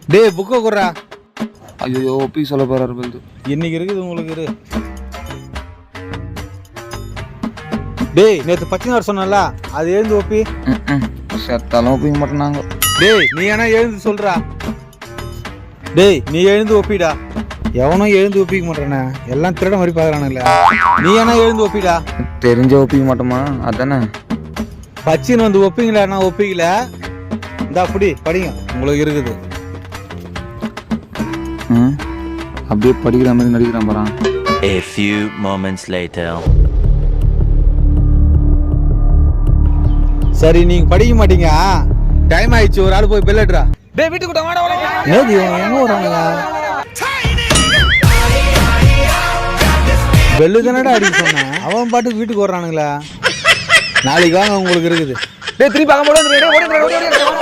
டேய் புக்கை குடுறா. ஐயோ ஒப்பி சொல்ல போறாரு போகுது. இன்னைக்கு இருக்குது உங்களுக்கு இரு. டேய் நேற்று பச்சைனார் சொன்னல, அது எழுந்து ஒப்பி. செத்தாலும் ஒப்பிக்க மாட்டேனாங்க. டேய் நீ ஏன்னா எழுந்து சொல்றா. டேய் நீ எழுந்து ஒப்பிடா. எவனும் எழுந்து ஒப்பிக்க மாட்டானே, எல்லாம் திருட மாதிரி பாக்குறானுங்களே. நீ ஏன்னா எழுந்து ஒப்பிடா. தெரிஞ்ச ஒப்பிக்க மாட்டோமா அதானே. பச்சின்னு வந்து ஒப்பிங்களா? நான் ஒப்பிக்கல. இந்த அப்படி படிங்க, உங்களுக்கு இருக்குது. அப்படியே படிக்கிற மாதிரி நடிக்கிறான் பாறான். A few moments later. சரி நீங்க படிக்க மாட்டீங்க, டைம் ஆயிடுச்சு. ஒரு ஆள் போய் பெல் அடிடா. டேய் வீட்டுக்கு வாடா வாடா. ஏது எங்க வரானுங்க? பெல்லு தானடா அடிக்க சொன்னேன், அவன் பாட்டுக்கு வீட்டுக்கு வர்றானுங்களா? நாளைக்கு வாங்க உங்களுக்கு இருக்குது. டேய் திருப்பி அங்க போடு.